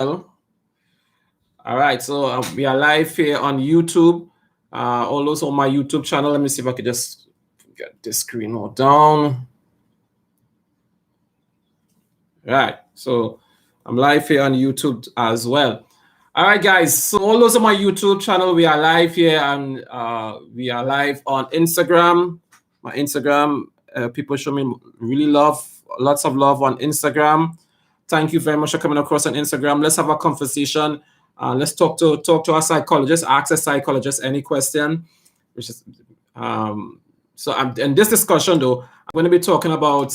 All right, so we are live here on YouTube. All those on my YouTube channel. Let me see if I could just get this screen more down. Right, so I'm live here on YouTube as well. All right, guys. So all those on my YouTube channel, we are live here, and we are live on Instagram. My Instagram, people show me really lots of love on Instagram. Thank you very much for coming across on Instagram. Let's have a conversation. Let's talk to a psychologist. Ask a psychologist any question. Which is in this discussion though, I'm going to be talking about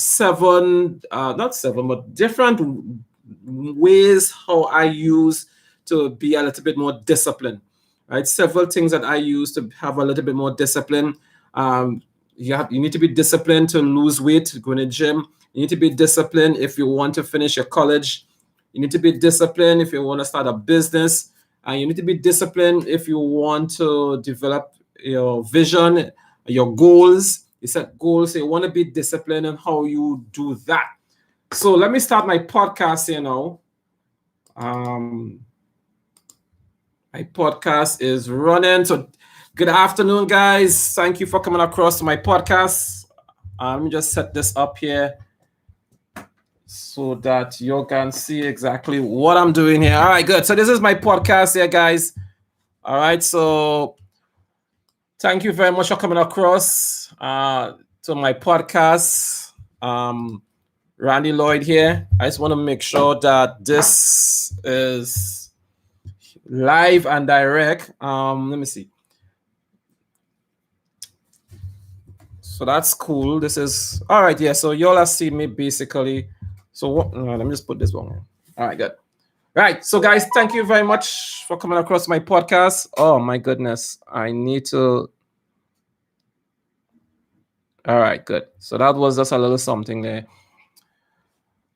not seven, but different ways how I use to be a little bit more disciplined. Right, several things that I use to have a little bit more discipline. You need to be disciplined to lose weight, to go in the gym. You need to be disciplined if you want to finish your college. You need to be disciplined if you want to start a business. And you need to be disciplined if you want to develop your vision, your goals. You set goals, so you want to be disciplined in how you do that. So let me start my podcast here now. My podcast is running. So good afternoon, guys. Thank you for coming across to my podcast. Let me just set this up here so that you can see exactly what I'm doing here. All right, good. So this is my podcast here, guys. All right, so thank you very much for coming across to my podcast. Randy Lloyd here. I just want to make sure that this is live and direct. Let me see. So that's cool. This is all right. Yeah. So y'all have seen me basically. So what? Let me just put this one. All right. Good. Right. So guys, thank you very much for coming across my podcast. Oh my goodness. I need to. All right. Good. So that was just a little something there.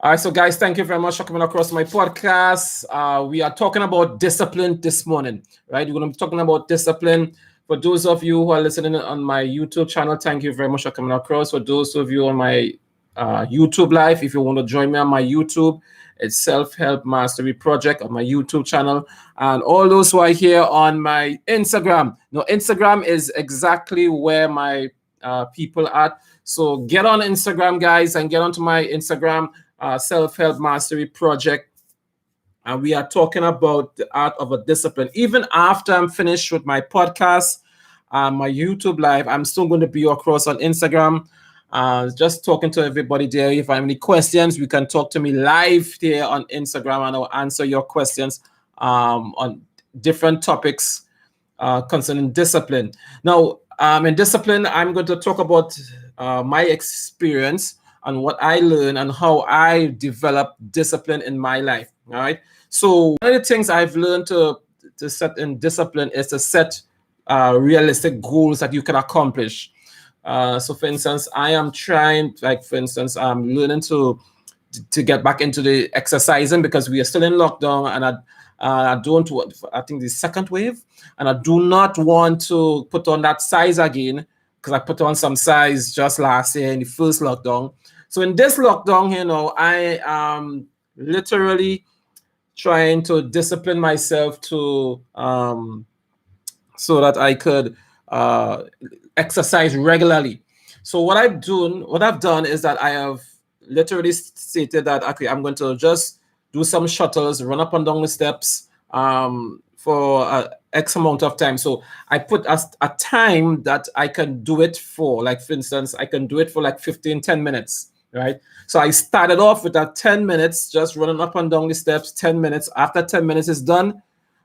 All right, so guys, thank you very much for coming across my podcast. We are talking about discipline this morning, right? We're going to be talking about discipline. For those of you who are listening on my YouTube channel, thank you very much for coming across. For those of you on my YouTube live, if you want to join me on my YouTube, it's Self-Help Mastery Project on my YouTube channel. And all those who are here on my Instagram. Now, Instagram is exactly where my people are at. So get on Instagram, guys, and get onto my Instagram. Self-Help Mastery Project, and we are talking about the art of a discipline. Even after I'm finished with my podcast, my YouTube live, I'm still going to be across on Instagram, just talking to everybody there. If I have any questions, you can talk to me live here on Instagram, and I'll answer your questions on different topics concerning discipline. Now, in discipline, I'm going to talk about my experience and what I learned and how I develop discipline in my life. All right. So one of the things I've learned to set in discipline is to set realistic goals that you can accomplish. So for instance, I am trying, like for instance, I'm learning to get back into the exercising because we are still in lockdown, and I don't want, I think the second wave, and I do not want to put on that size again because I put on some size just last year in the first lockdown. So in this lockdown, I am literally trying to discipline myself to so that I could exercise regularly. So what I've done is that I have literally stated that, okay, I'm going to just do some shuttles, run up and down the steps for X amount of time. So I put a time that I can do it for. Like, for instance, I can do it for like 10 minutes, right? So I started off with that 10 minutes, just running up and down the steps, 10 minutes. After 10 minutes is done,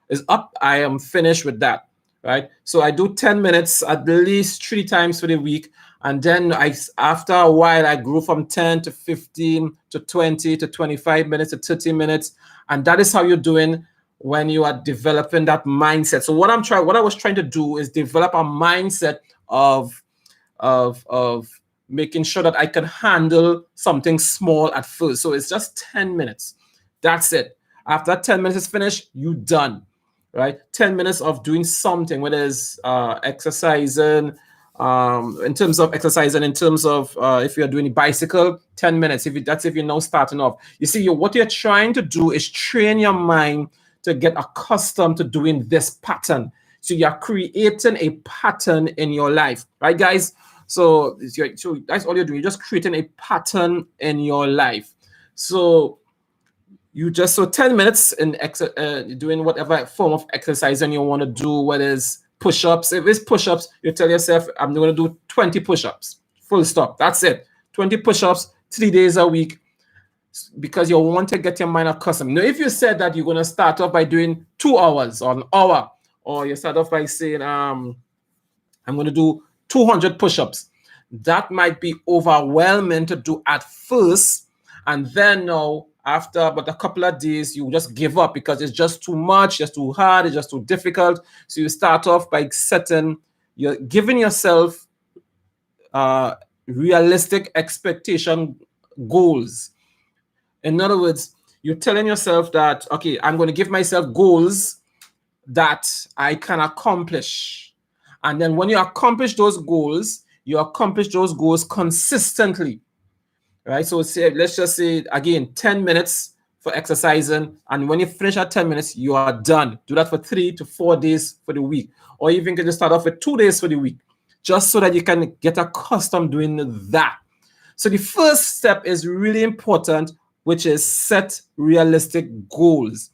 is up, I am finished with that, right? So I do 10 minutes at least 3 times for the week. And then after a while, I grew from 10 to 15 to 20 to 25 minutes to 30 minutes. And that is how you're doing when you are developing that mindset. So what I was trying to do is develop a mindset of making sure that I can handle something small at first. So it's just 10 minutes. That's it. After 10 minutes is finished, you're done, right? 10 minutes of doing something, whether it's exercising, in terms of exercise, and in terms of if you're doing a bicycle, 10 minutes. If you're now starting off, you see, what you're trying to do is train your mind to get accustomed to doing this pattern. So you're creating a pattern in your life, right, guys? So that's all you're doing. You're just creating a pattern in your life. So 10 minutes in doing whatever form of exercising you want to do, whether it's push-ups. If it's push-ups, you tell yourself, I'm going to do 20 push-ups. Full stop. That's it. 20 push-ups, 3 days a week, because you want to get your mind accustomed. Now, if you said that you're going to start off by doing 2 hours or an hour, or you start off by saying, I'm going to do 200 push-ups, that might be overwhelming to do at first. And then now, after about a couple of days, you just give up because it's just too much, just too hard, it's just too difficult. So you start off by you're giving yourself realistic expectation goals. In other words, you're telling yourself that, okay, I'm going to give myself goals that I can accomplish. And then when you accomplish those goals, you accomplish those goals consistently. Right? So let's just say, again, 10 minutes for exercising. And when you finish at 10 minutes, you are done. Do that for 3 to 4 days for the week. Or even can just start off with 2 days for the week, just so that you can get accustomed doing that. So the first step is really important, which is set realistic goals.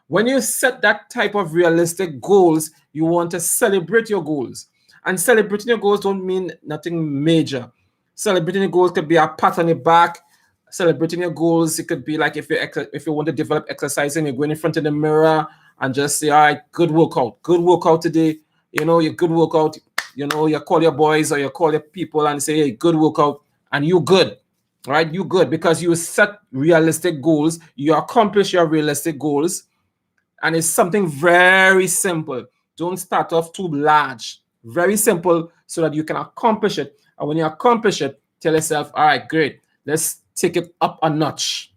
When you set that type of realistic goals, you want to celebrate your goals. And celebrating your goals don't mean nothing major. Celebrating your goals could be a pat on your back. Celebrating your goals, it could be like if you want to develop exercising, you're going in front of the mirror and just say, all right, good workout today. Your good workout. You call your boys or you call your people and say, hey, good workout, and you good, right? You good because you set realistic goals. You accomplish your realistic goals, and it's something very simple. Don't start off too large. Very simple so that you can accomplish it. And when you accomplish it, tell yourself, all right, great. Let's take it up a notch,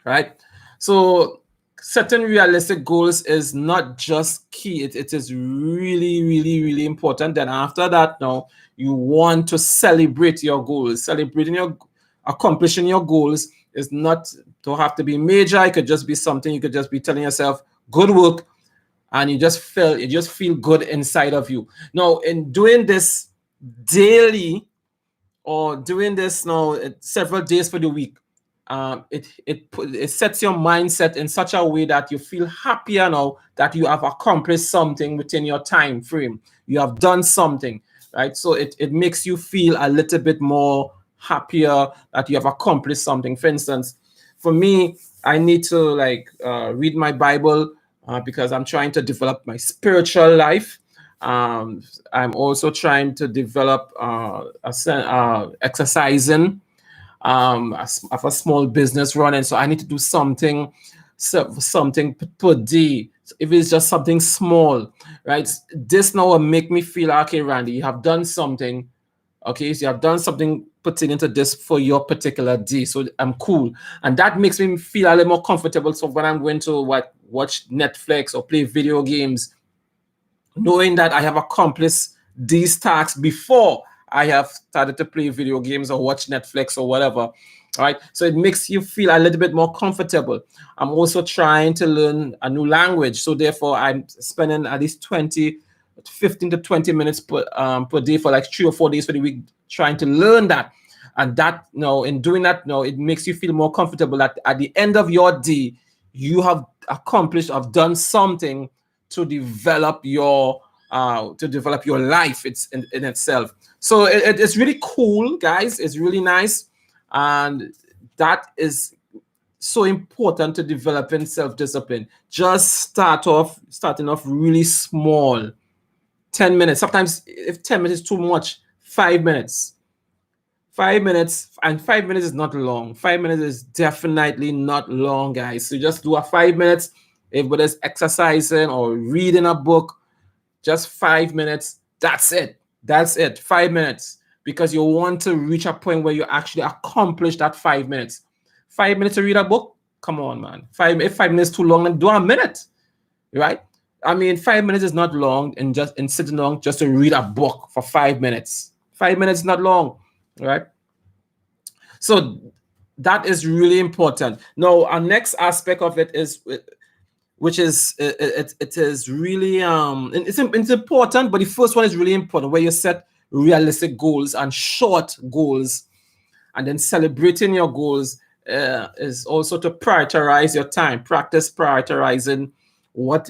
right? So setting realistic goals is not just key. It is really, really, really important. Then after that, now you want to celebrate your goals. Accomplishing your goals is not to have to be major. It could just be something. You could just be telling yourself, good work, and you just feel good inside of you. Now, in doing this daily or doing this now several days for the week, it sets your mindset in such a way that you feel happier now that you have accomplished something within your time frame. You have done something, right? So it makes you feel a little bit more happier that you have accomplished something. For instance, for me, I need to read my Bible because I'm trying to develop my spiritual life. I'm also trying to develop exercising. I have a small business running, so I need to do something per day. If it's just something small, right? This now will make me feel, okay, Randy, you have done something. Okay, so you have done something pertaining to this for your particular day. So I'm cool. And that makes me feel a little more comfortable. So when I'm going to watch Netflix or play video games, knowing that I have accomplished these tasks before I have started to play video games or watch Netflix or whatever. All right. So it makes you feel a little bit more comfortable. I'm also trying to learn a new language. So therefore, I'm spending at least 15 to 20 minutes per day for 3 or 4 days for the week trying to learn that. And that, in doing that, it makes you feel more comfortable that at the end of your day, you have done something to develop your life. It's in itself. So it's really cool, guys. It's really nice, and that is so important to developing self-discipline. Just starting off really small. 10 minutes. Sometimes if 10 minutes is too much, 5 minutes. 5 minutes, and 5 minutes is not long. 5 minutes is definitely not long, guys. So just do a 5 minutes. If it is exercising or reading a book, just 5 minutes. That's it. 5 minutes. Because you want to reach a point where you actually accomplish that 5 minutes. 5 minutes to read a book? Come on, man. If 5 minutes too long, then do a minute. Right? I mean, 5 minutes is not long, and just in sitting down just to read a book for 5 minutes. 5 minutes is not long, right? So that is really important. Now, our next aspect of it is, which is it is really it's important, but the first one is really important, where you set realistic goals and short goals, and then celebrating your goals is also to prioritize your time. Practice prioritizing what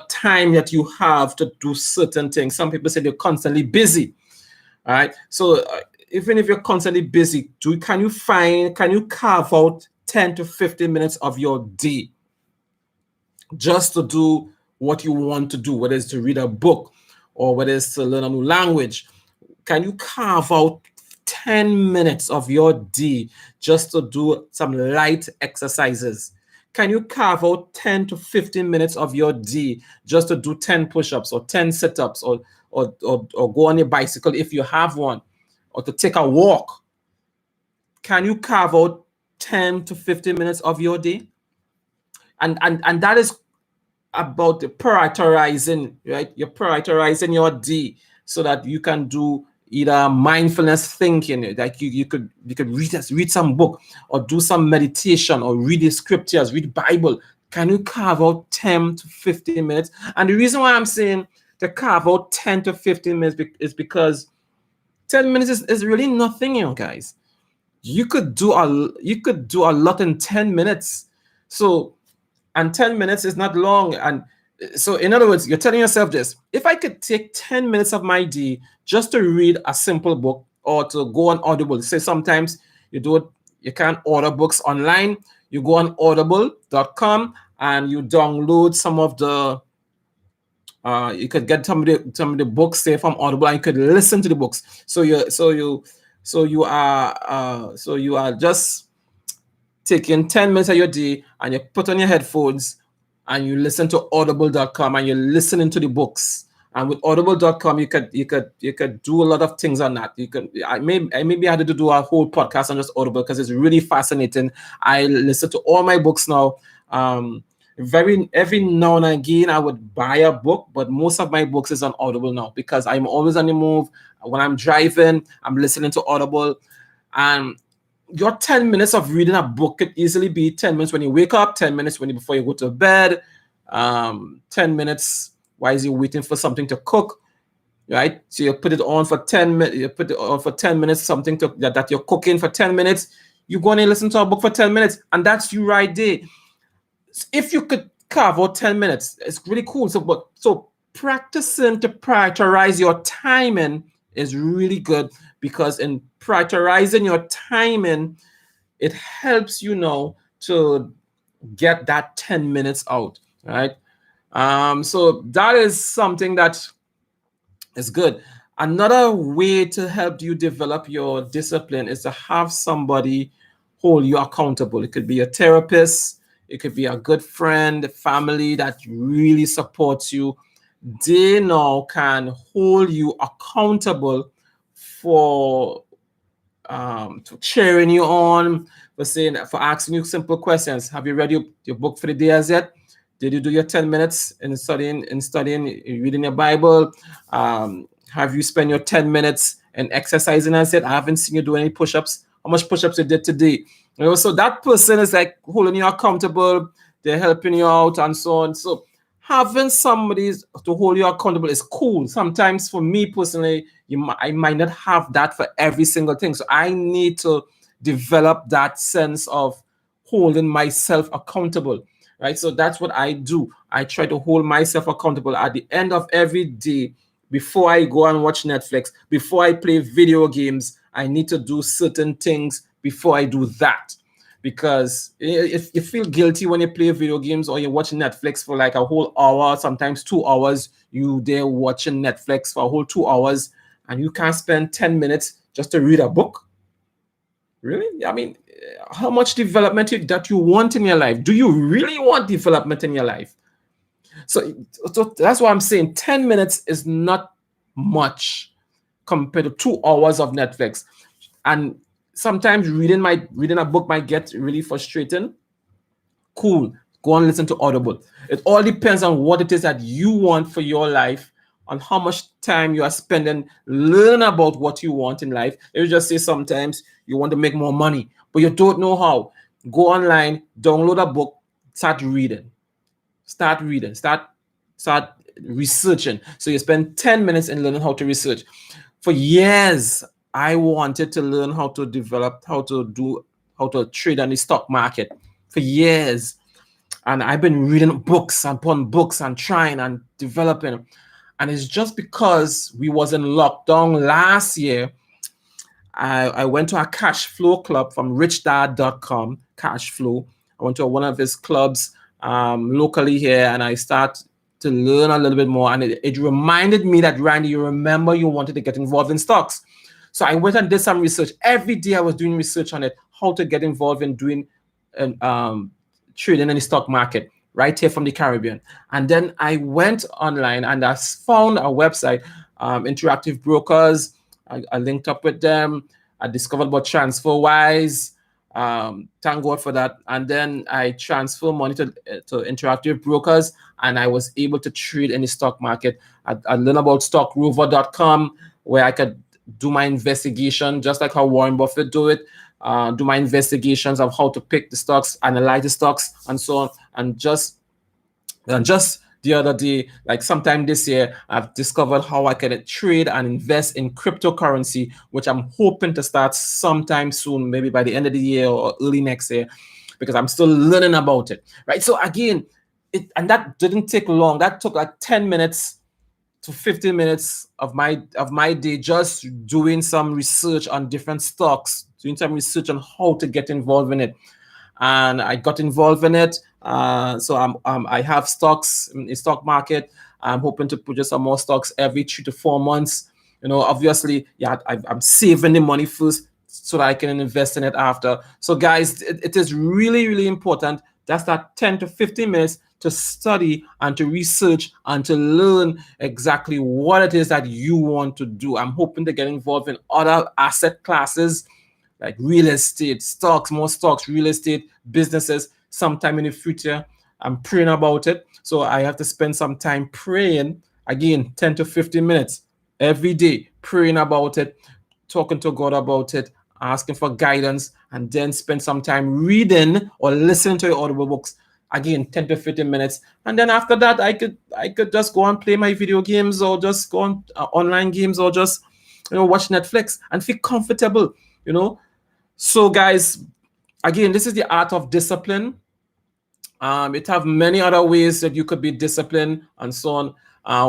time that you have to do certain things. Some people say they're constantly busy. All right. So even if you're constantly busy, can you carve out 10 to 15 minutes of your day just to do what you want to do, whether it's to read a book or whether it's to learn a new language? Can you carve out 10 minutes of your day just to do some light exercises? Can you carve out 10 to 15 minutes of your day just to do 10 push-ups or 10 sit-ups, or go on your bicycle if you have one, or to take a walk? Can you carve out 10 to 15 minutes of your day? And that is about the prioritizing, right? You're prioritizing your day so that you can do either mindfulness thinking, like you could read some book, or do some meditation, or read the scriptures, read Bible. Can you carve out 10 to 15 minutes? And the reason why I'm saying to carve out 10 to 15 minutes is because 10 minutes is really nothing, guys. You could do a lot in 10 minutes. So, and 10 minutes is not long. And so, in other words, you're telling yourself this: if I could take 10 minutes of my day just to read a simple book, or to go on Audible. Say sometimes you can't order books online. You go on audible.com and you download some of the you could get some of the books, say, from Audible, and you could listen to the books. So you are just taking 10 minutes of your day, and you put on your headphones and you listen to audible.com, and you're listening to the books. And with audible.com, you could do a lot of things on that. Maybe I had to do a whole podcast on just Audible, because it's really fascinating. I listen to all my books now. Every now and again I would buy a book, but most of my books is on Audible now, because I'm always on the move. When I'm driving, I'm listening to Audible. And your 10 minutes of reading a book could easily be 10 minutes when you wake up, 10 minutes before you go to bed, 10 minutes while you're waiting for something to cook, right? So you put it on for 10 minutes, something that you're cooking for 10 minutes. You go on and listen to a book for 10 minutes, and that's you right there. If you could carve out 10 minutes, it's really cool. So practicing to prioritize your timing is really good, because in prioritizing your timing, it helps you now to get that 10 minutes out, right? So that is something that is good. Another way to help you develop your discipline is to have somebody hold you accountable. It could be a therapist, it could be a good friend, family that really supports you. They now can hold you accountable for cheering you on, for asking you simple questions. Have you read your book for the day as yet? Did you do your 10 minutes in studying, reading your Bible? Have you spent your 10 minutes in exercising as yet? I haven't seen you do any push-ups. How much push-ups you did today? So that person is like holding you accountable. They're helping you out and so on. So having somebody to hold you accountable is cool. Sometimes for me personally, I might not have that for every single thing. So I need to develop that sense of holding myself accountable, right? So that's what I do. I try to hold myself accountable at the end of every day. Before I go and watch Netflix, before I play video games, I need to do certain things before I do that. Because if you feel guilty when you play video games or you're watching Netflix for like a whole hour, sometimes 2 hours, you there watching Netflix for a whole 2 hours, and you can't spend 10 minutes just to read a book. Really? I mean, how much development that you want in your life? Do you really want development in your life? So that's why I'm saying 10 minutes is not much compared to 2 hours of Netflix. And sometimes reading a book might get really frustrating. Cool. go and listen to Audible. It all depends on what it is that you want for your life, on how much time you are spending learning about what you want in life. Let me just say, sometimes you want to make more money, but you don't know how. Go online, download a book, start reading. Start reading. Start researching. So you spend 10 minutes in learning how to research. For years, I wanted to learn how to develop, how to trade on the stock market for years. And I've been reading books upon books and trying and developing. And it's just because we was in lockdown last year, I went to a cash flow club from richdad.com, cash flow. I went to one of his clubs locally here, and I start to learn a little bit more. And it reminded me that, Randy, you remember you wanted to get involved in stocks. So I went and did some research. Every day I was doing research on it, how to get involved in doing trading in the stock market right here from the Caribbean. And then I went online and I found a website, Interactive Brokers. I linked up with them. I discovered about TransferWise. Thank God for that. And then I transfer money to Interactive Brokers, and I was able to trade in the stock market. I learned about stockrover.com, where I could do my investigation, just like how Warren Buffett do it. Do my investigations of how to pick the stocks, analyze the stocks, and so on. And just the other day, like sometime this year, I've discovered how I can trade and invest in cryptocurrency, which I'm hoping to start sometime soon, maybe by the end of the year or early next year, because I'm still learning about it, right? So again, and that didn't take long. That took like 10 minutes to 15 minutes of my day, just doing some research on different stocks, doing some research on how to get involved in it. And I got involved in it. So I have stocks in the stock market. I'm hoping to purchase some more stocks every 3 to 4 months. Obviously, yeah, I'm saving the money first so that I can invest in it after. So guys, it is really, really important. That's that 10 to 15 minutes to study and to research and to learn exactly what it is that you want to do. I'm hoping to get involved in other asset classes like real estate, stocks, more stocks, real estate, businesses sometime in the future. I'm praying about it. So I have to spend some time praying, again, 10 to 15 minutes every day, praying about it, talking to God about it, asking for guidance, and then spend some time reading or listening to your audible books. Again, 10 to 15 minutes. And then after that, I could just go and play my video games, or just go on online games, or just watch Netflix and feel comfortable. So guys, again, this is the art of discipline. It have many other ways that you could be disciplined and so on.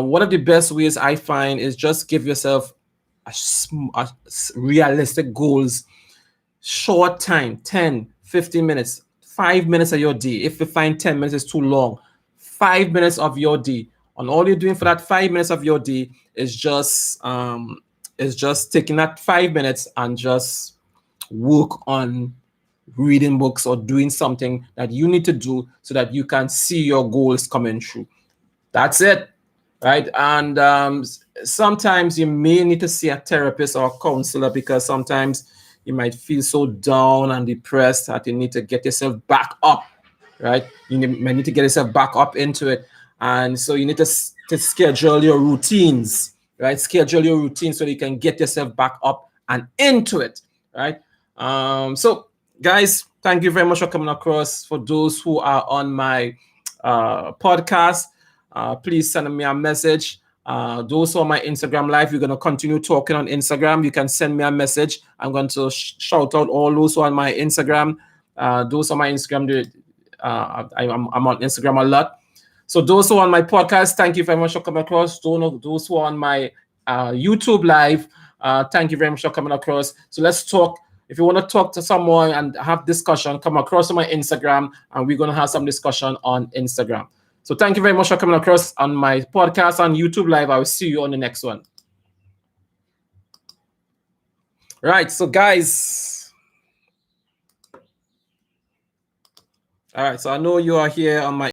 One of the best ways I find is just give yourself a realistic goals, short time, 10, 15 minutes, 5 minutes of your day. If you find 10 minutes is too long, 5 minutes of your day. And all you're doing for that 5 minutes of your day is just taking that 5 minutes and just work on reading books or doing something that you need to do so that you can see your goals coming true. That's it, right? And sometimes you may need to see a therapist or a counselor, because sometimes you might feel so down and depressed that you need to get yourself back up, right? Might need to get yourself back up into it. And so you need to schedule your routines, right? Schedule your routine so you can get yourself back up and into it, right? So guys, thank you very much for coming across. For those who are on my podcast, please send me a message. Those who are on my Instagram live, we're going to continue talking on Instagram. You can send me a message. I'm going to shout out all those who are on my Instagram. Those on my Instagram, I'm on Instagram a lot. So those who are on my podcast, thank you very much for coming across. Those who are on my YouTube live, thank you very much for coming across. So let's talk. If you want to talk to someone and have discussion, come across to my Instagram, and we're going to have some discussion on Instagram. So thank you very much for coming across on my podcast on YouTube live. I will see you on the next one. Right. So guys. All right. So I know you are here on my